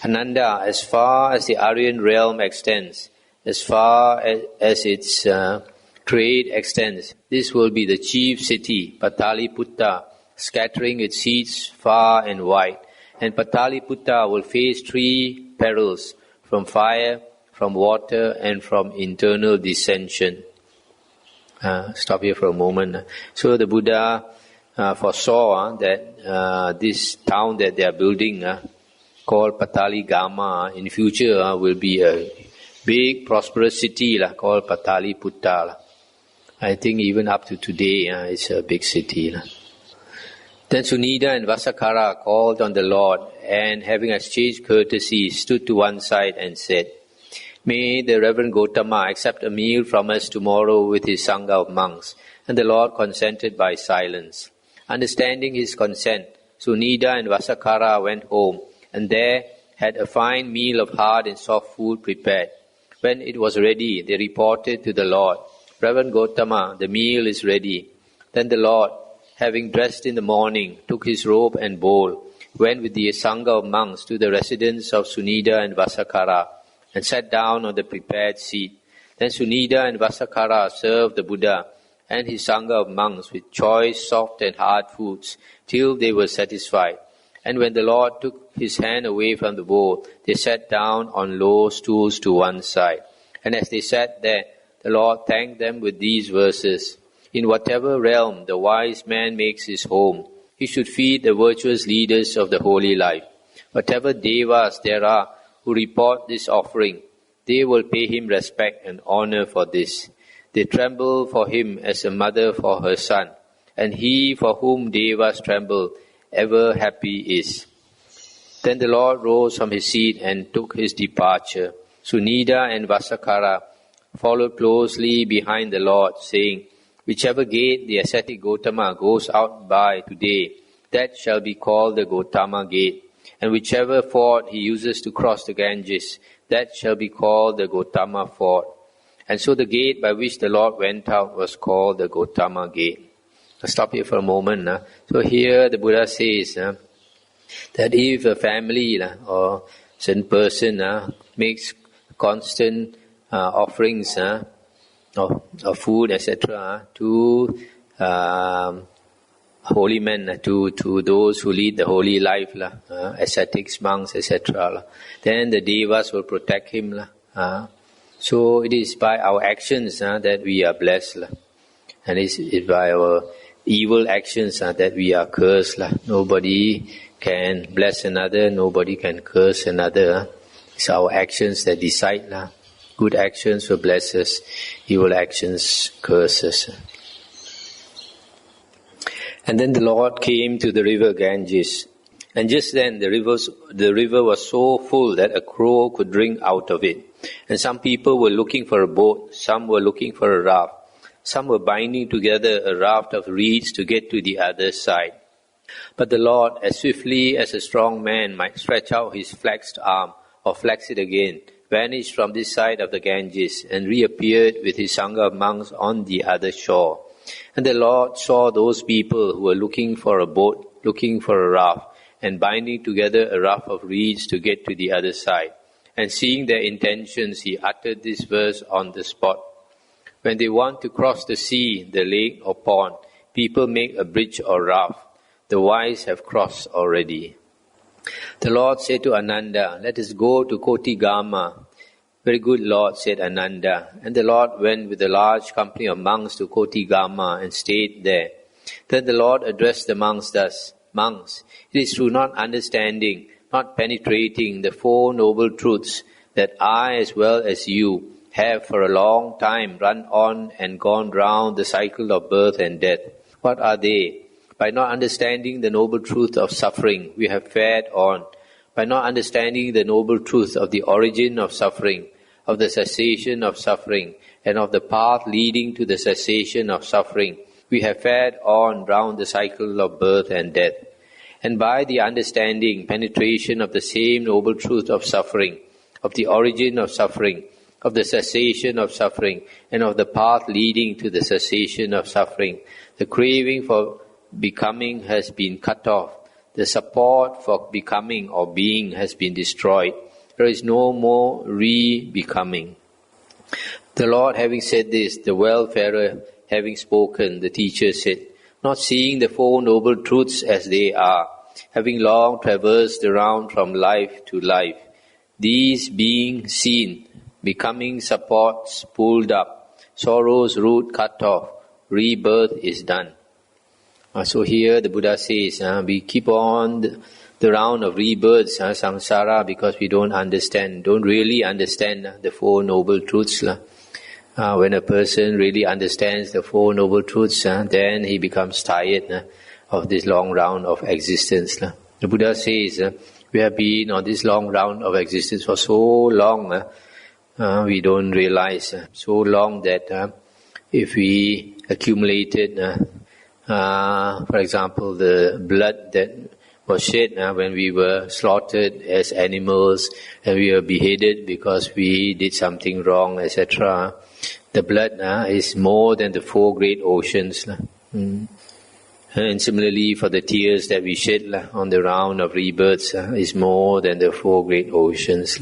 Ananda, as far as the Aryan realm extends, as far as its trade extends, this will be the chief city, Pataliputta, scattering its seeds far and wide. And Pataliputta will face 3 perils, from fire, from water, and from internal dissension. Stop here for a moment. So the Buddha foresaw that this town that they are building, called Pataligama, in future will be a big prosperous city called Pataliputta. I think even up to today it's a big city. Then Sunida and Vasakara called on the Lord, and having exchanged courtesy, stood to one side and said, "May the Reverend Gotama accept a meal from us tomorrow with his Sangha of monks." And the Lord consented by silence. Understanding his consent, Sunida and Vasakara went home, and there had a fine meal of hard and soft food prepared. When it was ready, they reported to the Lord, "Reverend Gotama, the meal is ready." Then the Lord, having dressed in the morning, took his robe and bowl, went with the Sangha of monks to the residence of Sunida and Vasakara, and sat down on the prepared seat. Then Sunida and Vasakara served the Buddha and his Sangha of monks with choice, soft and hard foods, till they were satisfied. And when the Lord took his hand away from the bowl, they sat down on low stools to one side. And as they sat there, the Lord thanked them with these verses. "In whatever realm the wise man makes his home, he should feed the virtuous leaders of the holy life. Whatever devas there are who report this offering, they will pay him respect and honor for this. They tremble for him as a mother for her son, and he for whom devas tremble ever happy is." Then the Lord rose from his seat and took his departure. Sunida and Vasakara followed closely behind the Lord, saying, "Whichever gate the ascetic Gotama goes out by today, that shall be called the Gotama gate. And whichever ford he uses to cross the Ganges, that shall be called the Gotama ford." And so the gate by which the Lord went out was called the Gotama gate. I'll stop here for a moment. So here the Buddha says that if a family or certain person makes constant offerings of food, etc., to holy men, to those who lead the holy life, ascetics, monks, etc., then the devas will protect him. So it is by our actions that we are blessed, and it's by our evil actions that we are cursed. Nobody can bless another, nobody can curse another. It's our actions that decide. Good actions will bless us, evil actions curse us. And then the Lord came to the river Ganges, and just then the river was so full that a crow could drink out of it. And some people were looking for a boat, some were looking for a raft, some were binding together a raft of reeds to get to the other side. But the Lord, as swiftly as a strong man might stretch out his flexed arm or flex it again, vanished from this side of the Ganges and reappeared with his Sangha of monks on the other shore. And the Lord saw those people who were looking for a boat, looking for a raft, and binding together a raft of reeds to get to the other side. And seeing their intentions, he uttered this verse on the spot. When they want to cross the sea, the lake or pond, people make a bridge or raft. The wise have crossed already. The Lord said to Ananda, "Let us go to Kotigama." "Very good, Lord," said Ananda. And the Lord went with a large company of monks to Kotigama and stayed there. Then the Lord addressed the monks thus, "Monks, it is through not understanding, not penetrating the 4 noble truths that I as well as you have for a long time run on and gone round the cycle of birth and death. What are they? By not understanding the noble truth of suffering, we have fared on. By not understanding the noble truth of the origin of suffering, of the cessation of suffering, and of the path leading to the cessation of suffering, we have fared on round the cycle of birth and death. And by the understanding, penetration of the same noble truth of suffering, of the origin of suffering, of the cessation of suffering, and of the path leading to the cessation of suffering, the craving for becoming has been cut off, the support for becoming or being has been destroyed. There is no more re-becoming. The Lord having said this, the welfarer having spoken, the teacher said, not seeing the Four Noble Truths as they are, having long traversed around from life to life, these being seen, becoming supports pulled up, sorrow's root cut off, rebirth is done. So here the Buddha says, we keep on the round of rebirths, samsara, because we don't really understand the Four Noble Truths. When a person really understands the Four Noble Truths, then he becomes tired of this long round of existence. The Buddha says, we have been on this long round of existence for so long, we don't realize. So long that if we accumulated, for example, the blood that was shed when we were slaughtered as animals and we were beheaded because we did something wrong, etc. The blood is more than the four great oceans. And similarly, for the tears that we shed on the round of rebirths is more than the four great oceans.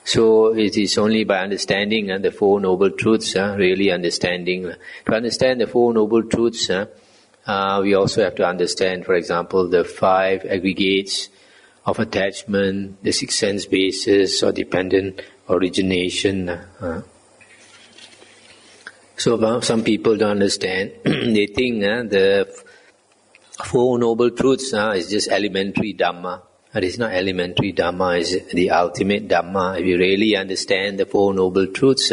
So it is only by understanding the Four Noble Truths, really understanding. To understand the Four Noble Truths, we also have to understand, for example, the five aggregates of attachment, the six sense bases or dependent origination. So some people don't understand. They think the Four Noble Truths is just elementary Dhamma. It is not elementary Dhamma, it's the ultimate Dhamma. If you really understand the Four Noble Truths,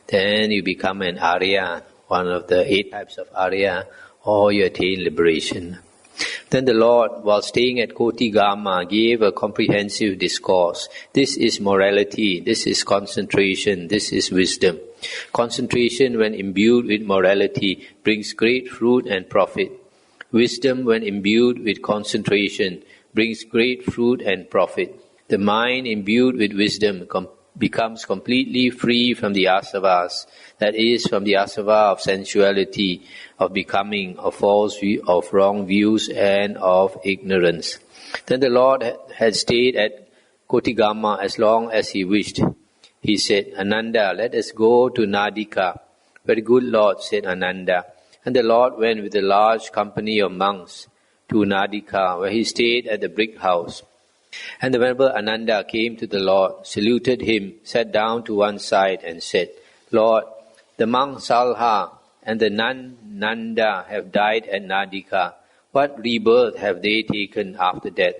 then you become an Arya, one of the 8 types of Arya, or you attain liberation. Then the Lord, while staying at Kotigama, gave a comprehensive discourse. This is morality, this is concentration, this is wisdom. Concentration, when imbued with morality, brings great fruit and profit. Wisdom, when imbued with concentration, brings great fruit and profit. The mind imbued with wisdom becomes completely free from the asavas, that is, from the asava of sensuality, of becoming, of false view, of wrong views, and of ignorance. Then the Lord had stayed at Kotigama as long as he wished. He said, Ananda, let us go to Nadika. Very good, Lord, said Ananda. And the Lord went with a large company of monks to Nadika, where he stayed at the brick house. And the Venerable Ananda came to the Lord, saluted him, sat down to one side and said, Lord, the monk Salha and the nun Nanda have died at Nadika. What rebirth have they taken after death?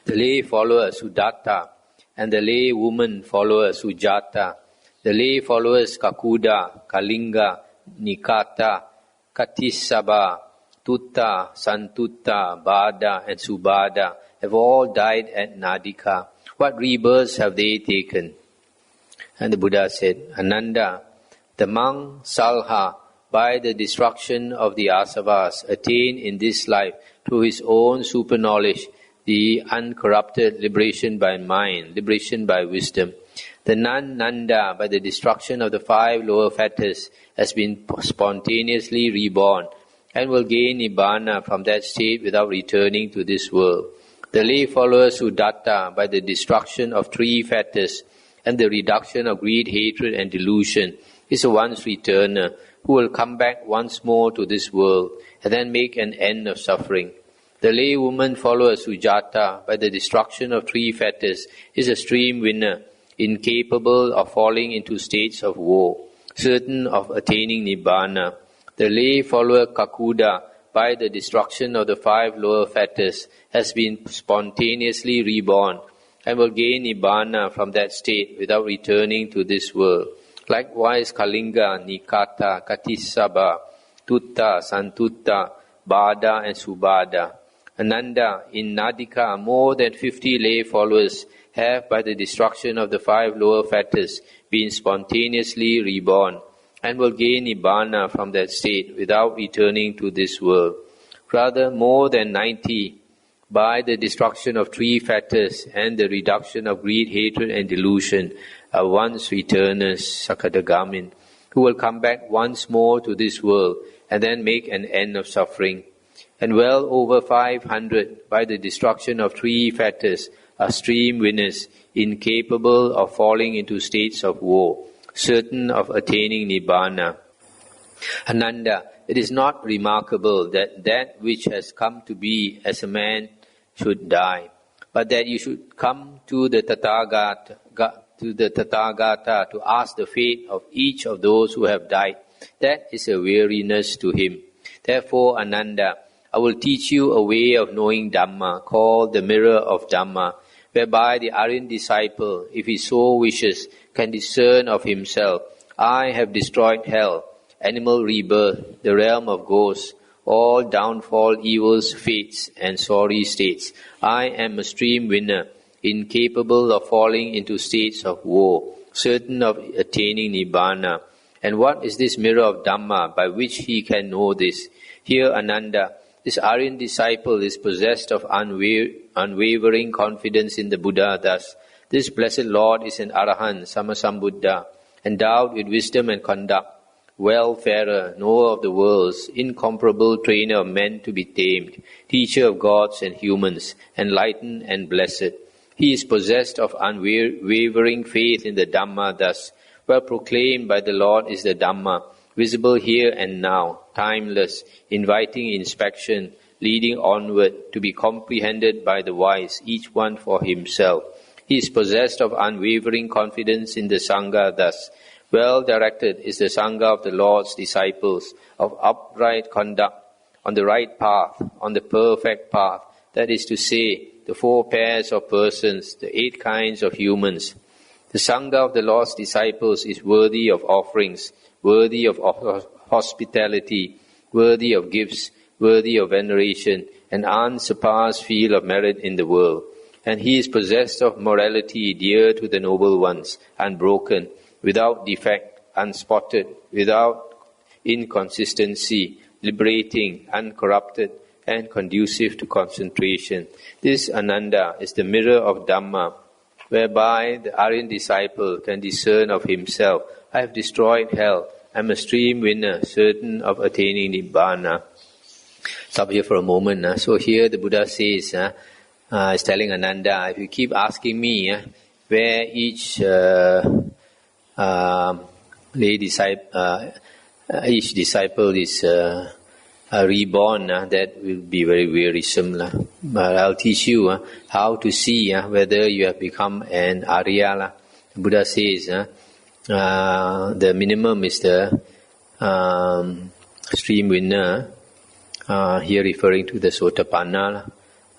The lay follower Sudatta and the lay woman follower Sujata, the lay followers Kakuda, Kalinga, Nikata, Katisaba, Tutta, Santutta, Bada and Subada have all died at Nadika. What rebirths have they taken? And the Buddha said, Ananda, the monk Salha, by the destruction of the asavas, attained in this life through his own super knowledge the uncorrupted liberation by mind, liberation by wisdom. The nun Nanda, by the destruction of the 5 lower fetters, has been spontaneously reborn and will gain Nibbana from that state without returning to this world. The lay follower Sudatta, by the destruction of 3 fetters and the reduction of greed, hatred and delusion, is a once returner who will come back once more to this world and then make an end of suffering. The lay woman follower Sujata, by the destruction of 3 fetters, is a stream winner, incapable of falling into states of woe, certain of attaining Nibbana. The lay follower Kakuda, by the destruction of the 5 lower fetters, has been spontaneously reborn and will gain Nibbana from that state without returning to this world. Likewise, Kalinga, Nikata, Katisaba, Tutta, Santutta, Bada and Subada. Ananda, in Nadika, more than 50 lay followers have, by the destruction of the 5 lower fetters, been spontaneously reborn and will gain Nibbana from that state without returning to this world. Rather, more than 90, by the destruction of 3 fetters and the reduction of greed, hatred and delusion, are once returners, Sakadagamin, who will come back once more to this world and then make an end of suffering. and well over 500 by the destruction of 3 fetters are stream winners, incapable of falling into states of woe, certain of attaining Nibbana. Ananda, it is not remarkable that that which has come to be as a man should die, but that you should come to the Tathagata to ask the fate of each of those who have died. That is a weariness to him. Therefore, Ananda, I will teach you a way of knowing Dhamma, called the mirror of Dhamma, whereby the Aryan disciple, if he so wishes, can discern of himself, I have destroyed hell, animal rebirth, the realm of ghosts, all downfall, evils, fates, and sorry states. I am a stream winner, incapable of falling into states of woe, certain of attaining Nibbana. And what is this mirror of Dhamma by which he can know this? Here, Ananda, this Aryan disciple is possessed of unwavering confidence in the Buddha. Thus, this blessed Lord is an Arahant, Sammasambuddha, endowed with wisdom and conduct, wayfarer, knower of the worlds, incomparable trainer of men to be tamed, teacher of gods and humans, enlightened and blessed. He is possessed of unwavering faith in the Dhamma. Thus, well proclaimed by the Lord is the Dhamma, visible here and now, timeless, inviting inspection, leading onward, to be comprehended by the wise, each one for himself. He is possessed of unwavering confidence in the Sangha. Thus, well directed is the Sangha of the Lord's disciples, of upright conduct, on the right path, on the perfect path, that is to say, the 4 pairs of persons, the 8 kinds of humans. The Sangha of the Lord's disciples is worthy of offerings, worthy of hospitality, worthy of gifts, worthy of veneration, an unsurpassed field of merit in the world. And he is possessed of morality dear to the noble ones, unbroken, without defect, unspotted, without inconsistency, liberating, uncorrupted, and conducive to concentration. This Ananda is the mirror of Dhamma, whereby the Aryan disciple can discern of himself, I have destroyed hell, I am a stream winner, certain of attaining Nibbana. Stop here for a moment. So here the Buddha says, is telling Ananda, if you keep asking me where each each disciple is reborn, that will be very wearisome. But I'll teach you how to see whether you have become an Arya. The Buddha says the minimum is the stream winner, here referring to the Sotapanna.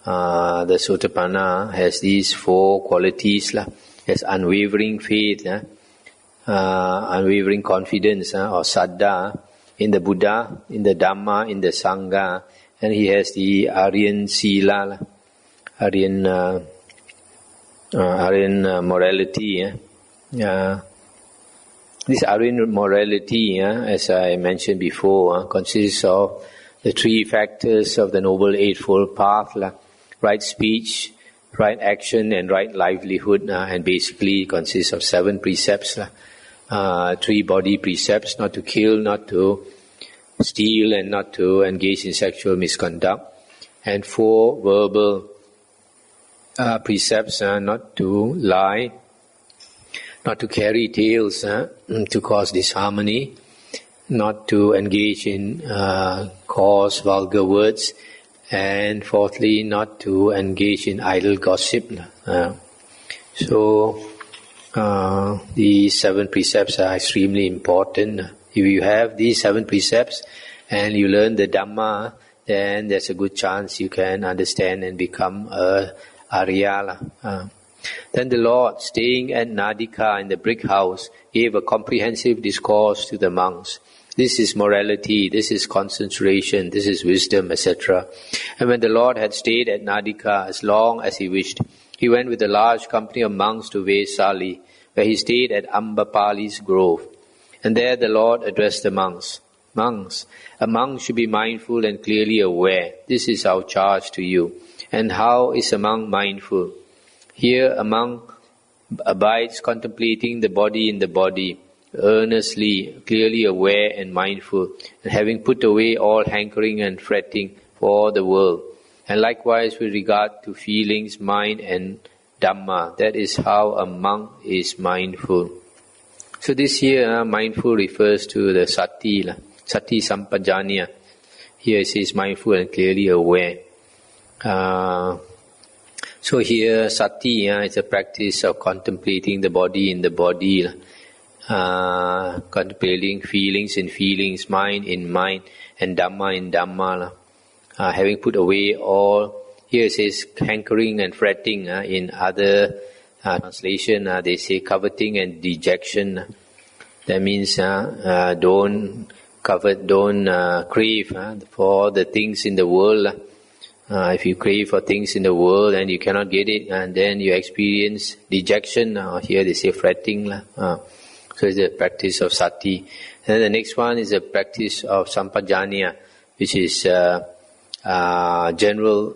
The Sotapanna has these 4 qualities, has unwavering faith, unwavering confidence or saddha in the Buddha, in the Dhamma, in the Sangha, and he has the Aryan Sila, Aryan morality. This Aryan morality, as I mentioned before, consists of the 3 factors of the Noble Eightfold Path, right speech, right action, and right livelihood, and basically consists of 7 precepts. 3 body precepts, not to kill, not to steal, and not to engage in sexual misconduct, and 4 verbal precepts, not to lie, not to carry tales to cause disharmony, not to engage in coarse, vulgar words, and 4thly, not to engage in idle gossip. So these 7 precepts are extremely important. If you have these 7 precepts and you learn the Dhamma, then there's a good chance you can understand and become a Arya. Then the Lord, staying at Nadika in the brick house, gave a comprehensive discourse to the monks. This is morality, this is concentration, this is wisdom, etc. And when the Lord had stayed at Nadika as long as he wished, he went with a large company of monks to Vesali, where he stayed at Ambapali's grove. And there the Lord addressed the monks. Monks, a monk should be mindful and clearly aware. This is our charge to you. And how is a monk mindful? Here a monk abides contemplating the body in the body, earnestly, clearly aware and mindful, and having put away all hankering and fretting, for the world. And likewise with regard to feelings, mind and Dhamma, that is how a monk is mindful. So this here, mindful refers to the sati, sati sampajanya. Here it says mindful and clearly aware. So here sati is a practice of contemplating the body in the body, contemplating feelings in feelings, mind in mind, and Dhamma in Dhamma. Having put away all, here it says hankering and fretting. In other translation, they say coveting and dejection. That means don't covet, don't crave for the things in the world. If you crave for things in the world and you cannot get it, and then you experience dejection, here they say fretting. So it's a practice of sati. And then the next one is a practice of sampajanya, which is general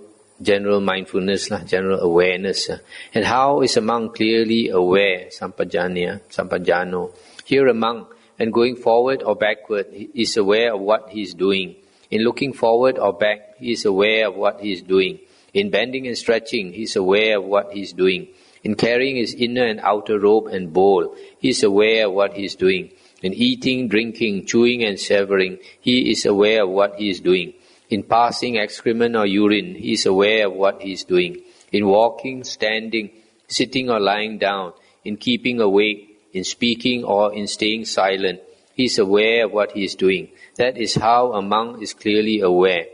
mindfulness, general awareness. And how is a monk clearly aware? Sampajano. Here a monk, and going forward or backward, he is aware of what he is doing. In looking forward or back, he is aware of what he is doing. In bending and stretching, he is aware of what he is doing. In carrying his inner and outer robe and bowl, he is aware of what he is doing. In eating, drinking, chewing and severing, he is aware of what he is doing. In passing excrement or urine, he is aware of what he is doing. In walking, standing, sitting or lying down, in keeping awake, in speaking or in staying silent, he is aware of what he is doing. That is how a monk is clearly aware.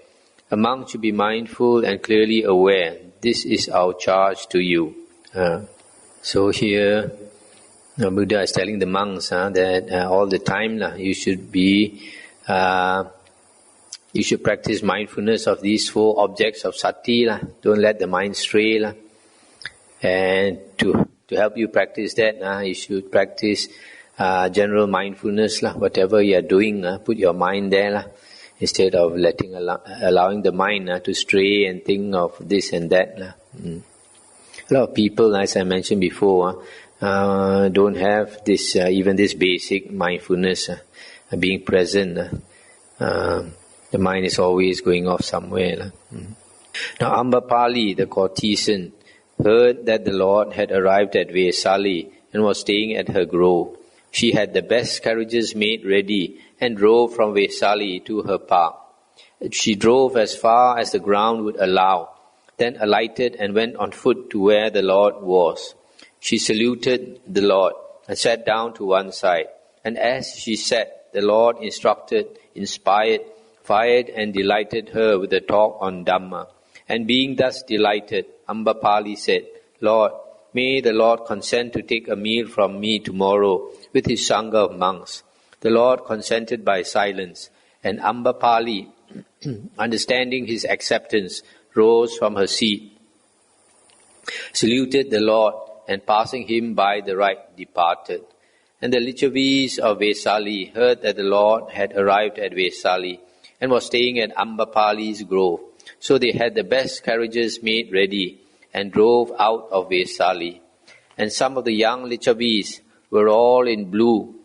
A monk should be mindful and clearly aware. This is our charge to you. So here, Buddha is telling the monks that all the time you should be, you should practice mindfulness of these four objects of sati. Don't let the mind stray. And to help you practice that, you should practice general mindfulness. Whatever you are doing, put your mind there. Instead of allowing the mind to stray and think of this and that. A lot of people, as I mentioned before, don't have this even this basic mindfulness, being present. The mind is always going off somewhere. Now Ambapali, the courtesan, heard that the Lord had arrived at Vesali and was staying at her grove. She had the best carriages made ready and drove from Vesali to her park. She drove as far as the ground would allow, then alighted and went on foot to where the Lord was. She saluted the Lord and sat down to one side. And as she sat, the Lord instructed, inspired, fired and delighted her with a talk on Dhamma. And being thus delighted, Ambapali said, Lord, may the Lord consent to take a meal from me tomorrow with his Sangha of monks. The Lord consented by silence, and Ambapali, understanding his acceptance, rose from her seat, saluted the Lord, and passing him by the right, departed. And the Lichavis of Vesali heard that the Lord had arrived at Vesali and was staying at Ambapali's grove. So they had the best carriages made ready and drove out of Vesali. And some of the young Lichavis were all in blue,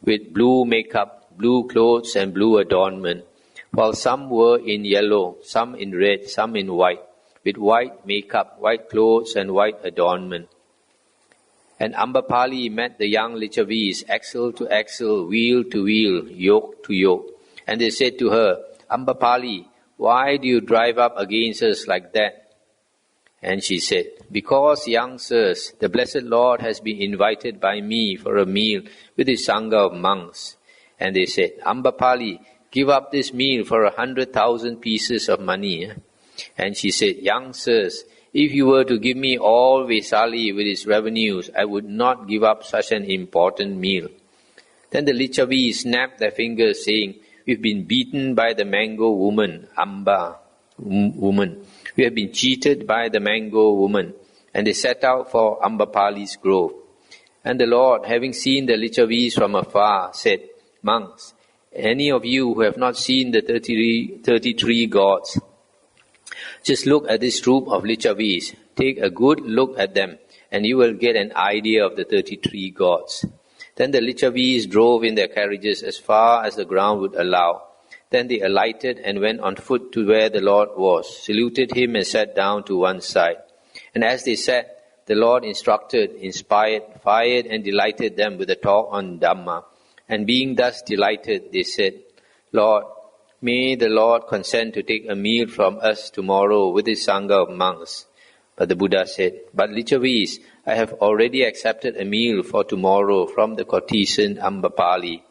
with blue makeup, blue clothes and blue adornment, while some were in yellow, some in red, some in white, with white makeup, white clothes and white adornment. And Ambapali met the young Lichavis, axle to axle, wheel to wheel, yoke to yoke. And they said to her, Ambapali, why do you drive up against us like that? And she said, because, young sirs, the blessed Lord has been invited by me for a meal with his Sangha of monks. And they said, Ambapali, give up this meal for 100,000 pieces of money. And she said, young sirs, if you were to give me all Vesali with its revenues, I would not give up such an important meal. Then the Lichavis snapped their fingers, saying, we've been beaten by the mango woman, Amba woman. We have been cheated by the mango woman. And they set out for Ambapali's grove. And the Lord, having seen the Lichavis from afar, said, monks, any of you who have not seen the 33 gods, just look at this troop of Lichavis. Take a good look at them, and you will get an idea of the 33 gods. Then the Lichavis drove in their carriages as far as the ground would allow. Then they alighted and went on foot to where the Lord was, saluted him and sat down to one side. And as they sat, the Lord instructed, inspired, fired and delighted them with a talk on Dhamma. And being thus delighted, they said, Lord, may the Lord consent to take a meal from us tomorrow with his Sangha of monks. But the Buddha said, But Lichavis, I have already accepted a meal for tomorrow from the courtesan Ambapali.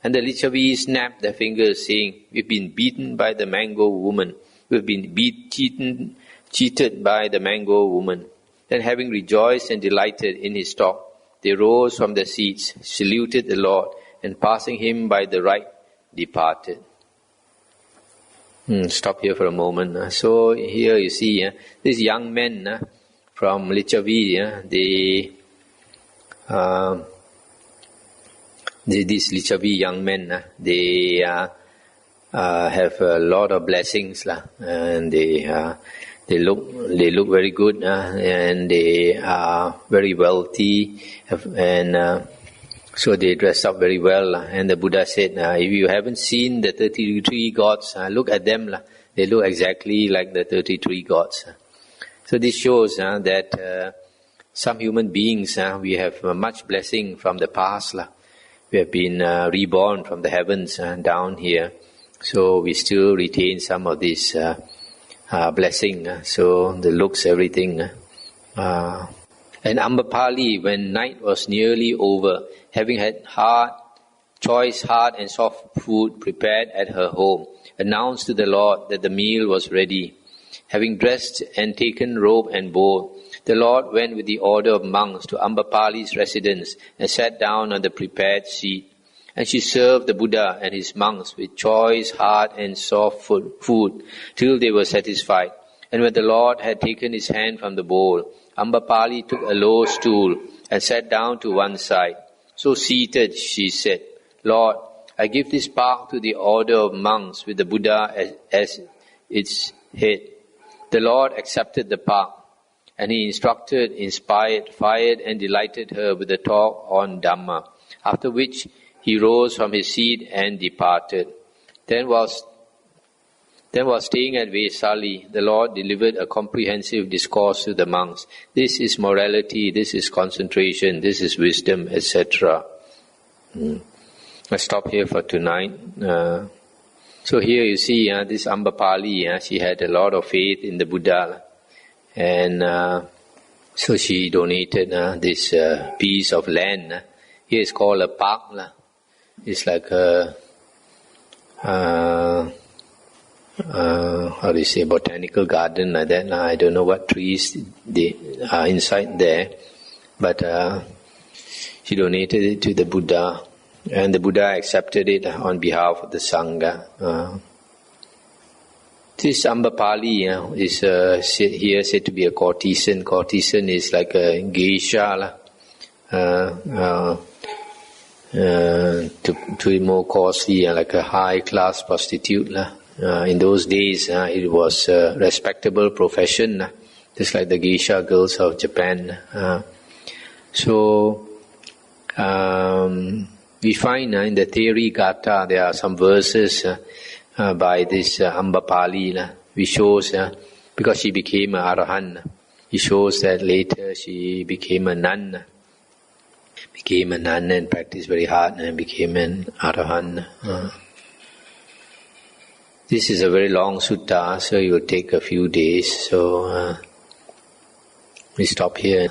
And the Lichavis snapped their fingers, saying, We've been beaten by the mango woman. We've been cheated by the mango woman. Then having rejoiced and delighted in his talk, they rose from their seats, saluted the Lord, and passing him by the right, departed. Stop here for a moment. So here you see, these young men from Lichavi, these Lichavi young men, they have a lot of blessings, and they look very good, and they are very wealthy, and so they dress up very well. And the Buddha said, if you haven't seen the 33 gods, look at them. They look exactly like the 33 gods. So this shows that some human beings, we have much blessing from the past. We have been reborn from the heavens down here. So we still retain some of this blessing. So the looks, everything. And Ambapali, when night was nearly over, having had choice hard and soft food prepared at her home, announced to the Lord that the meal was ready. Having dressed and taken robe and bowl, the Lord went with the order of monks to Ambapali's residence and sat down on the prepared seat. And she served the Buddha and his monks with choice, hard and soft food till they were satisfied. And when the Lord had taken his hand from the bowl, Ambapali took a low stool and sat down to one side. So seated, she said, Lord, I give this park to the order of monks with the Buddha as its head. The Lord accepted the park, and he instructed, inspired, fired and delighted her with a talk on Dhamma, after which he rose from his seat and departed. Then while staying at Vesali, the Lord delivered a comprehensive discourse to the monks. This is morality, this is concentration, this is wisdom, etc. I stop here for tonight. So here you see this Ambapali, she had a lot of faith in the Buddha. And so she donated this piece of land. Here it's called a park. It's like a... how do you say, botanical garden like that. I don't know what trees they are inside there, but she donated it to the Buddha, and the Buddha accepted it on behalf of the Sangha. This Ambapali is here said to be a courtesan. Courtesan is like a geisha, to be more costly, like a high-class prostitute. In those days, it was a respectable profession, just like the geisha girls of Japan. So we find in the Theory Gatha there are some verses by this Ambapali, which shows because she became an Arahant. It shows that later she became a nun. Became a nun and practiced very hard and became an Arahant. This is a very long sutta, so it will take a few days. So we stop here.